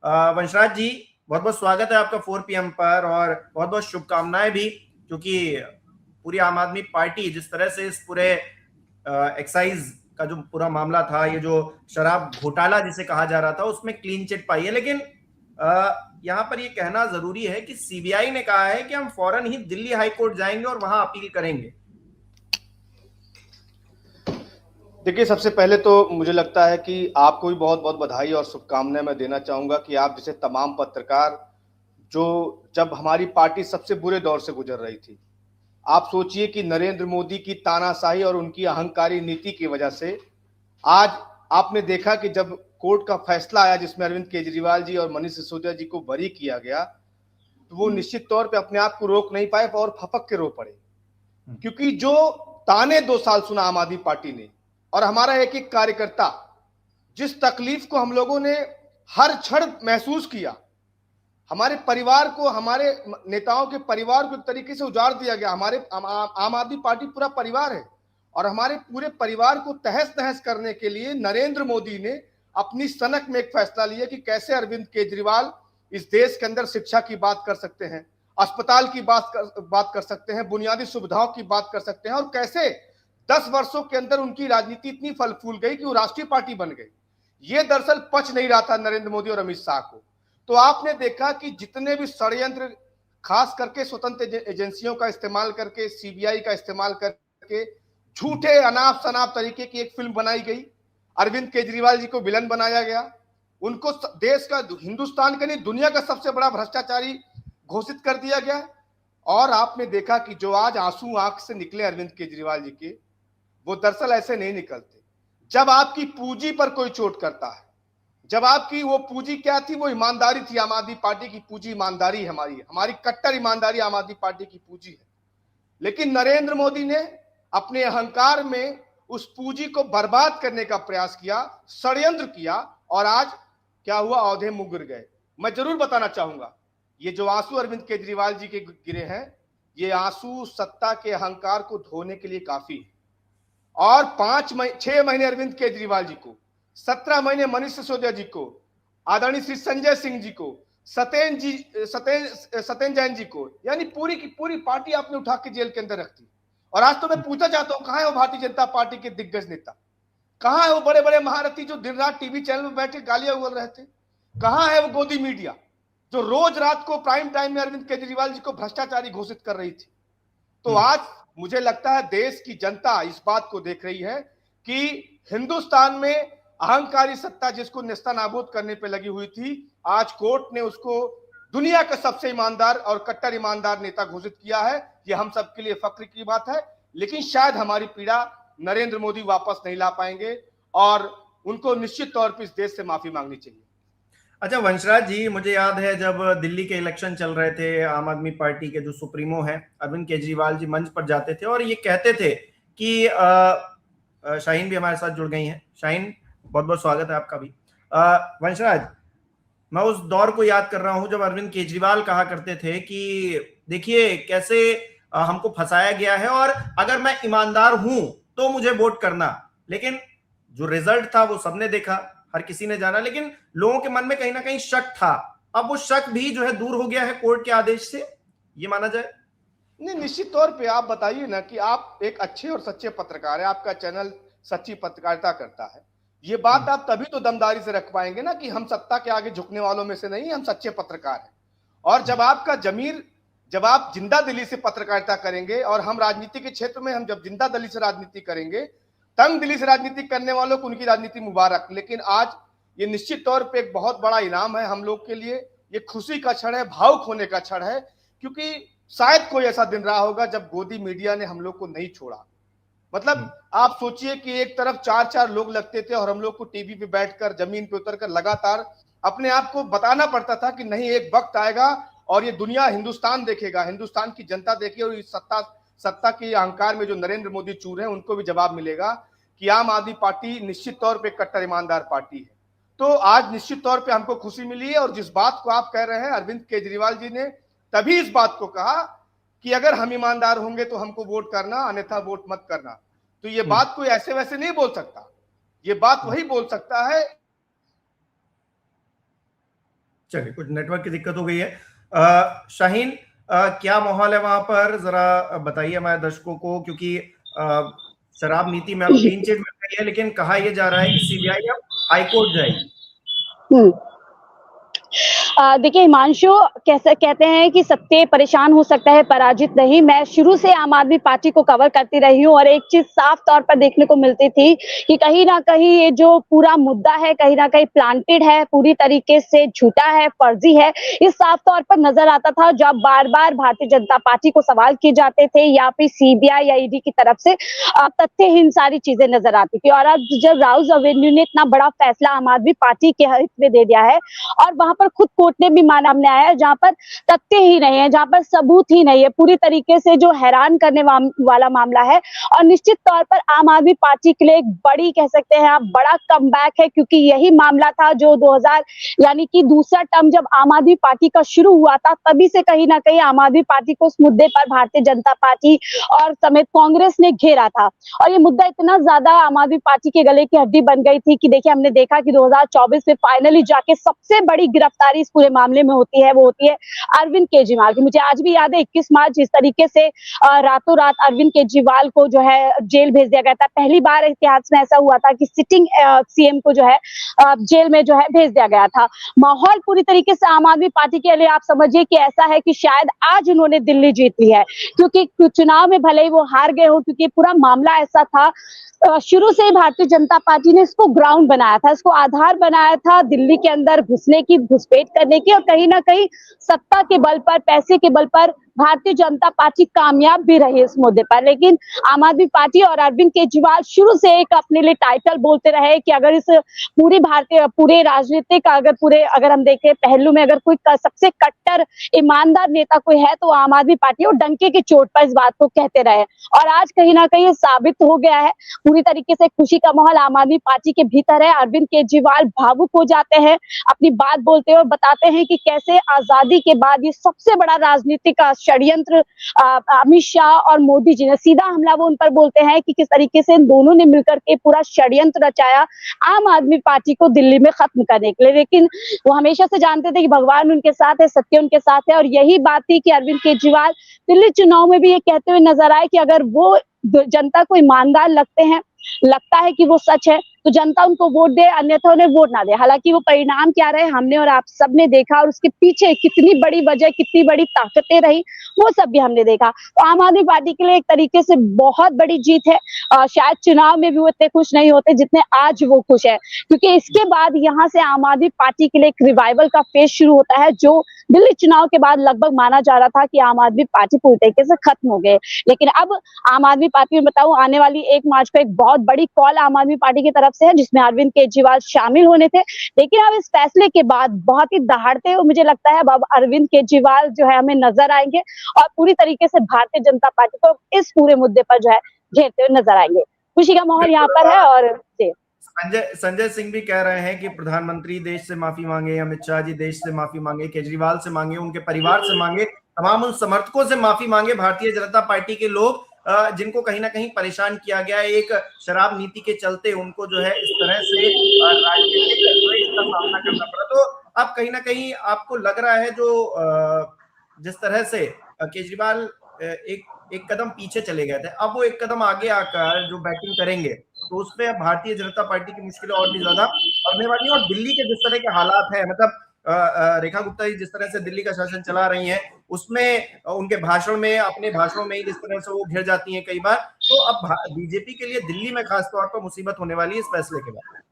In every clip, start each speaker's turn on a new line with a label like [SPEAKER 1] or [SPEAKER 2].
[SPEAKER 1] वंशराज जी, बहुत बहुत स्वागत है आपका 4 PM पर, और बहुत बहुत शुभकामनाएं भी, क्योंकि पूरी आम आदमी पार्टी जिस तरह से इस पूरे एक्साइज का जो पूरा मामला था, ये जो शराब घोटाला जिसे कहा जा रहा था, उसमें क्लीन चिट पाई है। लेकिन यहाँ पर ये कहना जरूरी है कि सीबीआई ने कहा है कि हम फौरन ही दिल्ली हाई कोर्ट जाएंगे और वहां अपील करेंगे।
[SPEAKER 2] देखिए, सबसे पहले तो मुझे लगता है कि आपको भी बहुत बहुत बधाई और शुभकामनाएं मैं देना चाहूंगा कि आप जैसे तमाम पत्रकार, जो जब हमारी पार्टी सबसे बुरे दौर से गुजर रही थी, आप सोचिए कि नरेंद्र मोदी की तानाशाही और उनकी अहंकारी नीति की वजह से आज आपने देखा कि जब कोर्ट का फैसला आया जिसमें अरविंद केजरीवाल जी और मनीष सिसोदिया जी को बरी किया गया, तो वो निश्चित तौर पे अपने आप को रोक नहीं पाए और फपक के रो पड़े। क्योंकि जो ताने 2 साल सुना आम आदमी पार्टी ने और हमारा एक एक कार्यकर्ता, जिस तकलीफ को हम लोगों ने हर क्षण महसूस किया, हमारे परिवार को, हमारे नेताओं के परिवार को एक तरीके से उजाड़ दिया गया। हमारे आम आदमी पार्टी पूरा परिवार है और हमारे पूरे परिवार को तहस नहस करने के लिए नरेंद्र मोदी ने अपनी सनक में एक फैसला लिया कि कैसे अरविंद केजरीवाल इस देश के अंदर शिक्षा की बात कर सकते हैं, अस्पताल की बात कर सकते हैं, बुनियादी सुविधाओं की बात कर सकते हैं, और कैसे 10 वर्षों के अंदर उनकी राजनीति इतनी फल फूल गई कि वो राष्ट्रीय पार्टी बन गई। ये दरअसल पच नहीं रहा था नरेंद्र मोदी और अमित शाह को। तो आपने देखा कि जितने भी षड्यंत्र, खास करके स्वतंत्र एजेंसियों का इस्तेमाल करके, सीबीआई का इस्तेमाल करके झूठे अनाप शनाप तरीके की एक फिल्म बनाई गई, अरविंद केजरीवाल जी को विलन बनाया गया, उनको देश का, हिंदुस्तान का नहीं दुनिया का सबसे बड़ा भ्रष्टाचारी घोषित कर दिया गया। और आपने देखा कि जो आज आंसू आंख से निकले अरविंद केजरीवाल जी के, वो दरअसल ऐसे नहीं निकलते। जब आपकी पूंजी पर कोई चोट करता है, जब आपकी वो पूंजी क्या थी, वो ईमानदारी थी। आम आदमी पार्टी की पूंजी ईमानदारी, हमारी कट्टर ईमानदारी आम आदमी पार्टी की पूंजी है। लेकिन नरेंद्र मोदी ने अपने अहंकार में उस पूंजी को बर्बाद करने का प्रयास किया, षड्यंत्र किया, और आज क्या हुआ, औंधे मुंह गिर गए। मैं जरूर बताना चाहूंगा, ये जो आंसू अरविंद केजरीवाल जी के गिरे हैं, ये आंसू सत्ता के अहंकार को धोने के लिए काफी है। और 6 महीने अरविंद केजरीवाल जी को, 17 महीने मनीष सिसोदिया जी को, आदरणीय श्री संजय सिंह जी को, सत्येंद्र जैन जी को, यानी पूरी की पूरी पार्टी आपने उठा के जेल के अंदर रख दी। और आज तो मैं पूछना चाहता हूं, कहां है वो भारतीय जनता पार्टी के दिग्गज नेता? कहां है वो बड़े बड़े महारथी जो दिन रात टीवी चैनल में बैठे गालियां उगल रहे थे? कहां है वो गोदी मीडिया जो रोज रात को प्राइम टाइम में अरविंद केजरीवाल जी को भ्रष्टाचारी घोषित कर रही थी? तो आज मुझे लगता है देश की जनता इस बात को देख रही है कि हिंदुस्तान में अहंकारी सत्ता जिसको नेस्तनाबूद करने पे लगी हुई थी, आज कोर्ट ने उसको दुनिया का सबसे ईमानदार और कट्टर ईमानदार नेता घोषित किया है। ये हम सबके लिए फक्र की बात है। लेकिन शायद हमारी पीड़ा नरेंद्र मोदी वापस नहीं ला पाएंगे और उनको निश्चित तौर पर इस देश से माफी मांगनी चाहिए।
[SPEAKER 1] अच्छा वंशराज जी, मुझे याद है जब दिल्ली के इलेक्शन चल रहे थे, आम आदमी पार्टी के जो सुप्रीमो हैं अरविंद केजरीवाल जी मंच पर जाते थे और ये कहते थे कि शाहीन भी हमारे साथ जुड़ गई हैं। शाहीन, बहुत बहुत स्वागत है आपका भी। वंशराज, मैं उस दौर को याद कर रहा हूं जब अरविंद केजरीवाल कहा करते थे कि देखिए कैसे हमको फंसाया गया है और अगर मैं ईमानदार हूं तो मुझे वोट करना। लेकिन जो रिजल्ट था वो सबने देखा, हर किसी ने जाना, लेकिन लोगों के मन में कहीं ना कहीं शक था। अब वो शक भी जो है दूर हो गया है कोर्ट के आदेश से, ये माना जाए?
[SPEAKER 2] नहीं, निश्चित तौर पे आप बताइए ना कि आप एक अच्छे और सच्चे पत्रकार हैं, आपका चैनल सच्ची पत्रकारिता करता है। ये बात आप तभी तो दमदारी से रख पाएंगे ना कि हम सत्ता के आगे झुकने वालों में से नहीं, हम सच्चे पत्रकार हैं। और जब आपका जमीर, जब आप जिंदा दिली से पत्रकारिता करेंगे, और हम राजनीति के क्षेत्र में हम जब जिंदा दिली से राजनीति करेंगे, तंग दिली से राजनीति करने वालों को उनकी राजनीति मुबारक। लेकिन आज ये निश्चित तौर पर एक बहुत बड़ा इनाम है हम लोग के लिए। ये खुशी का क्षण है, भावुक होने का क्षण है, क्योंकि शायद कोई ऐसा दिन रहा होगा जब गोदी मीडिया ने हम लोग को नहीं छोड़ा। मतलब आप सोचिए कि एक तरफ 4-4 लोग लगते थे और हम लोग को टीवी पे बैठकर, जमीन पे उतरकर लगातार अपने आप को बताना पड़ता था कि नहीं, एक वक्त आएगा और ये दुनिया, हिंदुस्तान देखेगा, हिंदुस्तान की जनता देखेगी, और इस सत्ता के अहंकार में जो नरेंद्र मोदी चूर है उनको भी जवाब मिलेगा कि आम आदमी पार्टी निश्चित तौर पर कट्टर ईमानदार पार्टी है। तो आज निश्चित तौर पर हमको खुशी मिली है। और जिस बात को आप कह रहे हैं, अरविंद केजरीवाल जी ने तभी इस बात को कहा कि अगर हम ईमानदार होंगे तो हमको वोट करना, अन्यथा वोट मत करना। तो ये बात कोई ऐसे वैसे नहीं बोल सकता, ये बात वही बोल सकता है
[SPEAKER 1] चलिए, कुछ नेटवर्क की दिक्कत हो गई है। शाहीन, क्या माहौल है वहां पर, जरा बताइए हमारे दर्शकों को, क्योंकि शराब नीति में अब क्लीन चिट मिल गई है, लेकिन कहा यह जा रहा है कि सीबीआई अब हाईकोर्ट जाएगी।
[SPEAKER 3] हम्म। देखिए हिमांशु, कैसे कहते हैं कि सत्य परेशान हो सकता है, पराजित नहीं। मैं शुरू से आम आदमी पार्टी को कवर करती रही हूँ और एक चीज साफ तौर पर देखने को मिलती थी कि कहीं ना कहीं ये जो पूरा मुद्दा है कहीं ना कहीं प्लांटेड है, पूरी तरीके से झूठा है, फर्जी है। इस साफ तौर पर नजर आता था जब बार बार भारतीय जनता पार्टी को सवाल किए जाते थे या फिर सीबीआई या ईडी की तरफ से तथ्यहीन सारी चीजें नजर आती थी। और अब जब राउज एवेन्यू ने इतना बड़ा फैसला आम आदमी पार्टी के हित में दे दिया है और वहां पर खुद कोर्ट ने भी सामने आया है जहां पर तथ्य ही नहीं है, जहां पर सबूत ही नहीं है, पूरी तरीके से जो हैरान करने वाला मामला है। और निश्चित तौर पर आम आदमी पार्टी के लिए एक बड़ी, कह सकते हैं आप, बड़ा कमबैक है, क्योंकि यही मामला था जो 2000 यानी कि दूसरा टर्म जब आम आदमी पार्टी का शुरू हुआ था, तभी से कहीं ना कहीं आम आदमी पार्टी को उस मुद्दे पर भारतीय जनता पार्टी और समेत कांग्रेस ने घेरा था। और ये मुद्दा इतना ज्यादा आम आदमी पार्टी के गले की हड्डी बन गई थी कि देखिए हमने देखा कि 2024 में फाइनली जाके सबसे बड़ी गिरफ्तारी इस पूरे मामले में होती है, वो होती है अरविंद केजरीवाल की। मुझे आज भी याद है 21 मार्च जिस तरीके से रातों रात अरविंद केजरीवाल को जो है जेल भेज दिया गया था। पहली बार इतिहास में ऐसा हुआ था कि सिटिंग सीएम को जो है जेल में जो है भेज दिया गया था। माहौल पूरी तरीके से आम आदमी पार्टी के लिए आप समझिए कि ऐसा है कि शायद आज उन्होंने दिल्ली जीत ली है, क्योंकि चुनाव में भले ही वो हार गए हो, क्योंकि पूरा मामला ऐसा था शुरू से ही भारतीय जनता पार्टी ने इसको ग्राउंड बनाया था, इसको आधार बनाया था दिल्ली के अंदर घुसने की, घुसपैठ करने की। और कहीं ना कहीं सत्ता के बल पर, पैसे के बल पर भारतीय जनता पार्टी कामयाब भी रही इस मुद्दे पर। लेकिन आम आदमी पार्टी और अरविंद केजरीवाल शुरू से एक अपने लिए टाइटल बोलते रहे कि अगर इस पूरे राजनीतिक अगर हम देखें पहलू में अगर कोई सबसे कट्टर ईमानदार नेता कोई है तो आम आदमी पार्टी, और डंके की चोट पर इस बात को कहते रहे। और आज कहीं ना कहीं साबित हो गया है, पूरी तरीके से खुशी का माहौल आम आदमी पार्टी के भीतर है। अरविंद केजरीवाल भावुक हो जाते हैं अपनी बात बोलते हुए, बताते हैं कि कैसे आजादी के बाद ये सबसे बड़ा राजनीतिक षड्यंत्र अमित शाह और मोदी जी ने, सीधा हमला वो उन पर बोलते हैं कि किस तरीके से इन दोनों ने मिलकर के पूरा षड्यंत्र रचाया आम आदमी पार्टी को दिल्ली में खत्म करने के लिए। लेकिन वो हमेशा से जानते थे कि भगवान उनके साथ है, सत्य उनके साथ है। और यही बात थी कि अरविंद केजरीवाल दिल्ली चुनाव में भी ये कहते हुए नजर आए कि अगर वो जनता को ईमानदार लगता है कि वो सच है तो जनता उनको वोट दे, अन्यथा उन्हें वोट ना दे। हालांकि वो परिणाम क्या रहे हमने और आप सब ने देखा, और उसके पीछे कितनी बड़ी वजह, कितनी बड़ी ताकतें रही, वो सब भी हमने देखा। तो आम आदमी पार्टी के लिए एक तरीके से बहुत बड़ी जीत है। शायद चुनाव में भी वो इतने खुश नहीं होते जितने आज वो खुश है, क्योंकि इसके बाद यहाँ से आम आदमी पार्टी के लिए एक रिवाइवल का फेज शुरू होता है, जो दिल्ली चुनाव के बाद लगभग माना जा रहा था कि आम आदमी पार्टी पूरी तरीके से खत्म हो गए। लेकिन अब आम आदमी पार्टी में बताऊं, आने वाली 1 मार्च को एक बहुत बड़ी कॉल आम आदमी पार्टी की तरफ से है, जिसमें अरविंद केजरीवाल शामिल होने थे। लेकिन अब इस फैसले के बाद बहुत ही दहाड़ते हुए मुझे लगता है अब अरविंद केजरीवाल जो है हमें नजर आएंगे और पूरी तरीके से भारतीय जनता पार्टी को इस पूरे मुद्दे पर जो है घेरते हुए नजर आएंगे। खुशी का माहौल यहाँ पर है। और
[SPEAKER 1] संजय सिंह भी कह रहे हैं कि प्रधानमंत्री देश से माफी मांगे, अमित शाह जी देश से माफी मांगे, केजरीवाल से मांगे, उनके परिवार से मांगे, तमाम उन समर्थकों से माफी मांगे भारतीय जनता पार्टी के लोग जिनको कहीं ना कहीं परेशान किया गया है एक शराब नीति के चलते, उनको जो है इस तरह से राजनीतिक इसका सामना करना पड़ा। तो अब कहीं ना कहीं आपको लग रहा है जो जिस तरह से केजरीवाल एक कदम पीछे चले गए थे, अब वो एक कदम आगे आकर जो बैटिंग करेंगे तो उसमें भारतीय जनता पार्टी की मुश्किलें और भी ज्यादा बढ़ने वाली है। और दिल्ली के जिस तरह के हालात है, मतलब रेखा गुप्ता जी जिस तरह से दिल्ली का शासन चला रही हैं, उसमें उनके भाषण में, अपने भाषणों में ही जिस तरह से वो घिर जाती हैं कई बार, तो अब बीजेपी के लिए दिल्ली में खासतौर पर मुसीबत होने वाली है इस फैसले के बाद।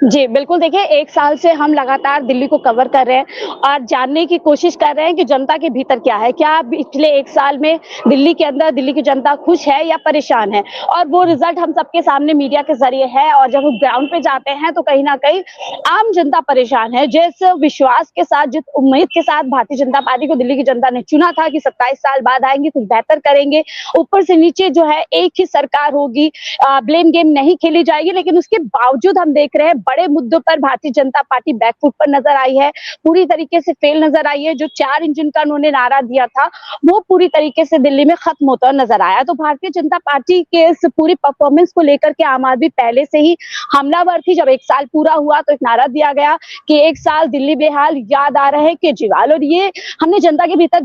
[SPEAKER 3] जी बिल्कुल, देखिए 1 साल से हम लगातार दिल्ली को कवर कर रहे हैं और जानने की कोशिश कर रहे हैं कि जनता के भीतर क्या है, क्या पिछले 1 साल में दिल्ली के अंदर दिल्ली की जनता खुश है या परेशान है। और वो रिजल्ट हम सबके सामने मीडिया के जरिए है, और जब हम ग्राउंड पे जाते हैं तो कहीं ना कहीं आम जनता परेशान है। जिस विश्वास के साथ, जिस उम्मीद के साथ भारतीय जनता पार्टी को दिल्ली की जनता ने चुना था कि 27 साल बाद आएंगे, कुछ बेहतर करेंगे, ऊपर से नीचे जो है एक ही सरकार होगी, ब्लेम गेम नहीं खेली जाएगी, लेकिन उसके बावजूद हम देख रहे हैं बड़े मुद्दों पर भारतीय जनता पार्टी बैकफुट पर नजर आई है, पूरी तरीके से फेल नजर आई है। जो 4 इंजन का उन्होंने नारा दिया था वो पूरी तरीके से दिल्ली में खत्म होता नजर आया। तो भारतीय जनता पार्टी के इस पूरी परफॉर्मेंस को लेकर के आम आदमी पहले से ही हमलावर थी। जब 1 साल पूरा हुआ तो एक नारा दिया गया कि 1 साल दिल्ली बेहाल, याद आ रहे हैं केजरीवाल, और ये हमने जनता के भीतर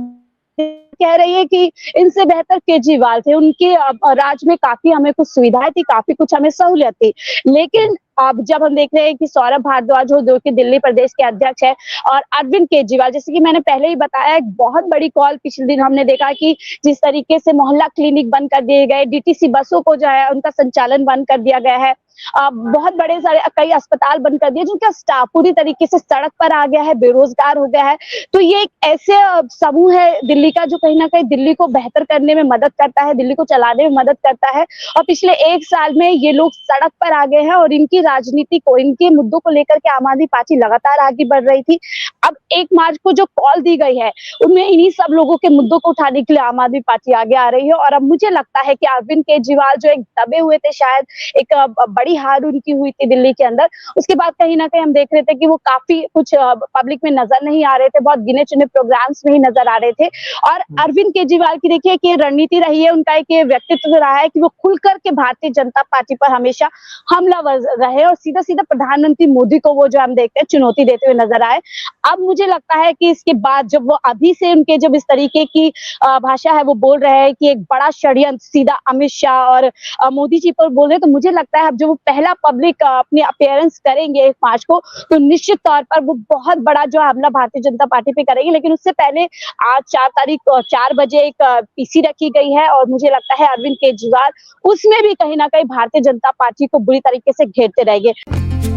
[SPEAKER 3] कह रही है कि इनसे बेहतर केजरीवाल थे। उनके राज में काफी हमें कुछ सुविधाएं थी, काफी कुछ हमें सहूलियत थी। लेकिन अब जब हम देख रहे हैं कि सौरभ भारद्वाज हो जो कि दिल्ली प्रदेश के अध्यक्ष है, और अरविंद केजरीवाल, जैसे कि मैंने पहले ही बताया, एक बहुत बड़ी कॉल पिछले दिन हमने देखा कि जिस तरीके से मोहल्ला क्लिनिक बंद कर दिए गए, डीटीसी बसों को जो है उनका संचालन बंद कर दिया गया है, बहुत बड़े सारे कई अस्पताल बंद कर दिए जिनका स्टाफ पूरी तरीके से सड़क पर आ गया है, बेरोजगार हो गया है। तो ये एक ऐसे समूह है दिल्ली का जो कहीं ना कहीं दिल्ली को बेहतर करने में मदद करता है, दिल्ली को चलाने में मदद करता है। और पिछले 1 साल में ये लोग सड़क पर आ गए हैं और इनकी राजनीति को, इनके मुद्दों को लेकर के आम आदमी पार्टी लगातार आगे बढ़ रही थी। अब 1 मार्च को जो कॉल दी गई है उनमें इन्हीं सब लोगों के मुद्दों को उठाने के लिए आम आदमी पार्टी आगे आ रही है। और अब मुझे लगता है कि अरविंद केजरीवाल जो एक दबे हुए थे, शायद एक बड़ी हार उनकी हुई थी दिल्ली के अंदर, उसके बाद कहीं ना कहीं हम देख रहे थे कि वो काफी कुछ पब्लिक में नजर नहीं आ रहे थे, बहुत गिने चुने प्रोग्राम्स में ही नजर आ रहे थे। और अरविंद केजरीवाल की देखिए कि रणनीति रही है, उनका एक व्यक्तित्व रहा है कि वो खुल करके भारतीय जनता पार्टी पर हमेशा हमलावर रहे और सीधा सीधा प्रधानमंत्री मोदी को वो जो हम देखते हैं चुनौती देते हुए नजर आए। अब मुझे लगता है कि इसके बाद जब वो अभी से उनके जब इस तरीके की भाषा है वो बोल रहे हैं कि एक बड़ा षड्यंत्र सीधा अमित शाह और मोदी जी पर बोल रहे हैं, तो मुझे लगता है अब जब वो पहला पब्लिक अपनी अपीयरेंस करेंगे 1 मार्च को, तो निश्चित तौर पर वो बहुत बड़ा जो हमला भारतीय जनता पार्टी पे करेंगे। लेकिन उससे पहले आज 4 तारीख 4 बजे एक पीसी रखी गई है और मुझे लगता है अरविंद केजरीवाल उसमें भी कहीं ना कहीं भारतीय जनता पार्टी को बुरी तरीके से घेरते रहेंगे।